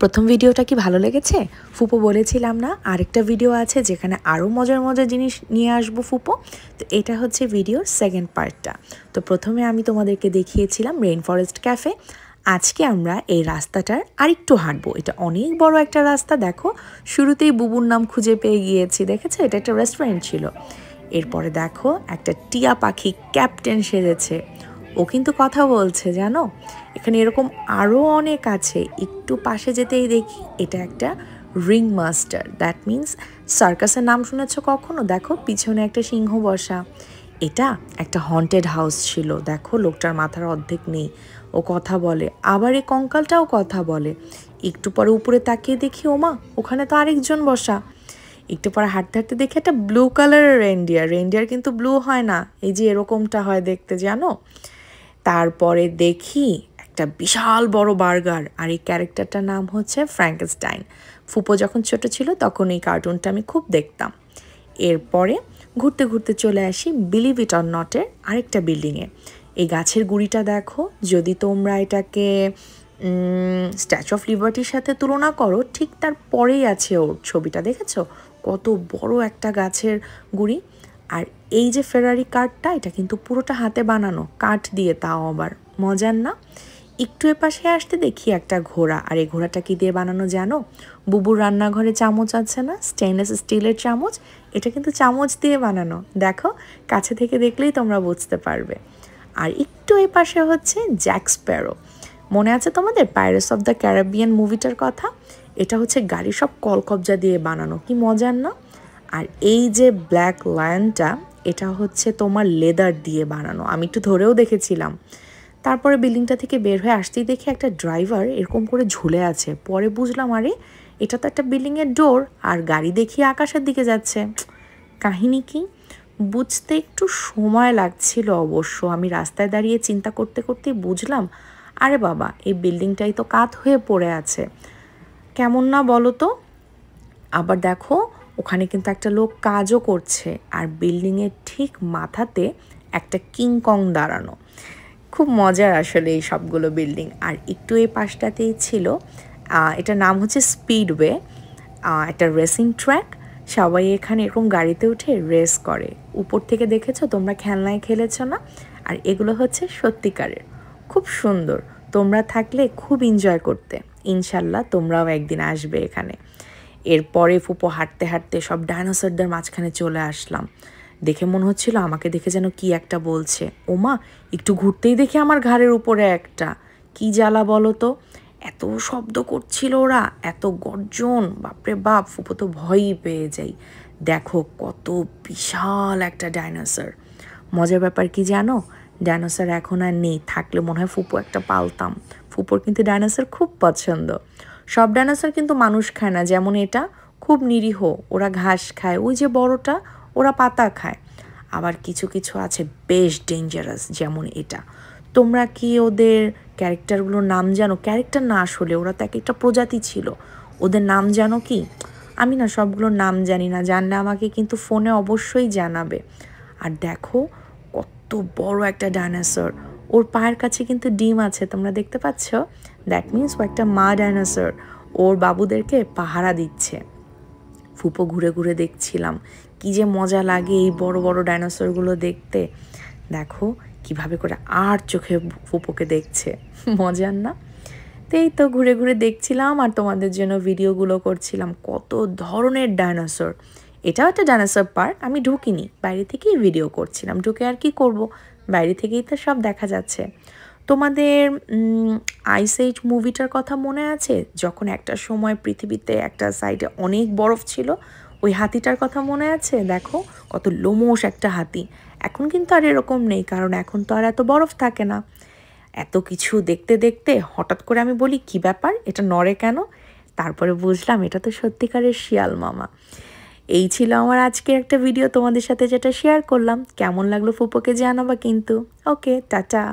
প্রথম ভিডিওটা কি ভালো লেগেছে? ফুপো বলেছিলাম না আরেকটা ভিডিও আছে যেখানে আরও মজার মজার জিনিস নিয়ে আসবো ফুপো। তো এটা হচ্ছে ভিডিওর সেকেন্ড পার্টটা। তো প্রথমে আমি তোমাদেরকে দেখিয়েছিলাম রেইন ফরেস্ট ক্যাফে। আজকে আমরা এই রাস্তাটার আরেকটু হাঁটবো। এটা অনেক বড় একটা রাস্তা, দেখো শুরুতেই বুবুর নাম খুঁজে পেয়ে গিয়েছি, দেখেছো এটা একটা রেস্টুরেন্ট ছিল। এরপরে দেখো একটা টিয়া পাখি ক্যাপ্টেন সেজেছে, ও কিন্তু কথা বলছে জানো। এখানে এরকম আরও অনেক আছে, একটু পাশে যেতেই দেখি এটা একটা রিং মাস্টার, দ্যাট মিন্স সার্কাসের নাম শুনেছ কখনো? দেখো পিছনে একটা সিংহ বসা। এটা একটা হন্টেড হাউস ছিল, দেখো লোকটার মাথার অর্ধেক নেই, ও কথা বলে, আবার এই কঙ্কালটাও কথা বলে। একটু পরে উপরে তাকিয়ে দেখি ওমা ওখানে তো আরেকজন বসা। একটু পরে হাঁটতে হাঁটতে দেখি একটা ব্লু কালারের রেইনডিয়ার। রেইনডিয়ার কিন্তু ব্লু হয় না, এই যে এরকমটা হয় দেখতে, জানো। তারপরে দেখি একটা বিশাল বড় বার্গার, আর এই ক্যারেক্টারটার নাম হচ্ছে ফ্র্যাঙ্কেনস্টাইন। ফুপো যখন ছোট ছিল তখন এই কার্টুনটা আমি খুব দেখতাম। এরপরে ঘুরতে ঘুরতে চলে আসি বিলিভ ইট অর নটের আরেকটা বিল্ডিংয়ে। এই গাছের গুঁড়িটা দেখো, যদি তোমরা এটাকে স্ট্যাচু অফ লিবার্টির সাথে তুলনা করো, ঠিক তার পরেই আছে ওর ছবিটা, দেখেছো কত বড় একটা গাছের গুঁড়ি। আর এই যে ফেরারি কার্ডটা, এটা কিন্তু পুরোটা হাতে বানানো, কাঠ দিয়ে, তাও আবার মজার না। একটু এপাশে আসতে দেখি একটা ঘোড়া, আর এই ঘোড়াটা কি দিয়ে বানানো জানো? বুবুর রান্নাঘরে চামচ আছে না, স্টেনলেস স্টিলের চামচ, এটা কিন্তু চামচ দিয়ে বানানো, দেখো কাছে থেকে দেখলেই তোমরা বুঝতে পারবে। আর একটু এপাশে হচ্ছে জ্যাক স্প্যারো, মনে আছে তোমাদের পাইরেটস অফ দ্য ক্যারিবিয়ান মুভিটার কথা? এটা হচ্ছে গাড়ি সব কলকবজা দিয়ে বানানো, কি মজার না। আর এই যে ব্ল্যাক লায়নটা, এটা হচ্ছে তোমার লেদার দিয়ে বানানো, আমি একটু ধরেও দেখেছিলাম। তারপরে বিল্ডিংটা থেকে বের হয়ে আসতেই দেখি একটা ড্রাইভার এরকম করে ঝুলে আছে, পরে বুঝলাম আরে এটা তো একটা বিল্ডিংয়ের ডোর, আর গাড়ি দেখি আকাশের দিকে যাচ্ছে। কাহিনী কি বুঝতে একটু সময় লাগছিল অবশ্য, আমি রাস্তায় দাঁড়িয়ে চিন্তা করতে করতেই বুঝলাম আরে বাবা এই বিল্ডিংটাই তো কাত হয়ে পড়ে আছে, কেমন না বলো তো। আবার দেখো ওখানে কিন্তু একটা লোক কাজও করছে, আর বিল্ডিংয়ের ঠিক মাথাতে একটা কিংকং দাঁড়ানো, খুব মজার আসলে এই সবগুলো বিল্ডিং। আর একটু এই পাশটাতেই ছিল এটার নাম হচ্ছে স্পিডওয়ে, একটা রেসিং ট্র্যাক। সবাই এখানে এরকম গাড়িতে উঠে রেস করে, উপর থেকে দেখেছো তোমরা, খেলনায় খেলেছো না? আর এগুলো হচ্ছে সত্যিকারের, খুব সুন্দর, তোমরা থাকলে খুব এনজয় করতে। ইনশাল্লাহ তোমরাও একদিন আসবে এখানে। এরপরে ফুপো হাঁটতে হাঁটতে সব ডাইনোসরদের মাঝখানে চলে আসলাম। দেখে মনে হচ্ছিল আমাকে দেখে যেন কি একটা বলছে। ওমা একটু ঘুরতেই দেখি আমার ঘাড়ের উপরে একটা, কি জ্বালা বলো তো, এত শব্দ করছিল ওরা, এত গর্জন, বাপরে বাপ, ফুপো তো ভয়ই পেয়ে যাই। দেখো কত বিশাল একটা ডাইনোসর। মজার ব্যাপার কি জানো, ডাইনোসর এখন আর নেই, থাকলে মনে হয় ফুপো একটা পালতাম। ফুপোর কিন্তু ডাইনোসর খুব পছন্দ। সব ডাইনোসর কিন্তু মানুষ খায় না, যেমন এটা খুব নিরীহ, ওরা ঘাস খায়, ওই যে বড়টা ওরা পাতা খায়। আবার কিছু কিছু আছে বেশ ডেঞ্জারাস, যেমন এটা। তোমরা কি ওদের ক্যারেক্টারগুলোর নাম জানো? ক্যারেক্টার না আসলে ওরা তো এক একটা প্রজাতি ছিল, ওদের নাম জানো কি? আমি না সবগুলোর নাম জানি না, জানলে আমাকে কিন্তু ফোনে অবশ্যই জানাবে। আর দেখো কত বড় একটা ডাইনোসর, ওর পায়ের কাছে কিন্তু ডিম আছে, তোমরা দেখতে পাচ্ছ, দ্যাট মিন্স ও একটা মা ডাইনোসর, ওর বাবুদেরকে পাহারা দিচ্ছে। ফুপো ঘুরে ঘুরে দেখছিলাম, কি যে মজা লাগে এই বড় বড় ডাইনোসরগুলো দেখতে। দেখো কিভাবে করে আর চোখে ফুপোকে দেখছে, মজার না? তো এই তো ঘুরে ঘুরে দেখছিলাম আর তোমাদের জন্য ভিডিওগুলো করছিলাম, কত ধরনের ডাইনোসর। এটাও একটা ডাইনোসর পার্ক, আমি ঢুকিনি, বাইরে থেকেই ভিডিও করছিলাম, ঢুকে আর কি করব, বাইরে থেকেই তো সব দেখা যাচ্ছে। তোমাদের আইস এজ মুভিটার কথা মনে আছে, যখন একটা সময় পৃথিবীতে একটা সাইডে অনেক বরফ ছিল, ওই হাতিটার কথা মনে আছে? দেখো কত লোমশ একটা হাতি। এখন কিন্তু আর এরকম নেই, কারণ এখন তো আর এত বরফ থাকে না। এত কিছু দেখতে দেখতে হঠাৎ করে আমি বলি কি ব্যাপার এটা নড়ে কেন, তারপরে বুঝলাম এটা তো সত্যিকারের শিয়াল মামা। এই ছিল আমার আজকের একটা ভিডিও তোমাদের সাথে যেটা শেয়ার করলাম, কেমন লাগলো ফুপোকে জানাবা কিন্তু। ওকে, টাটা।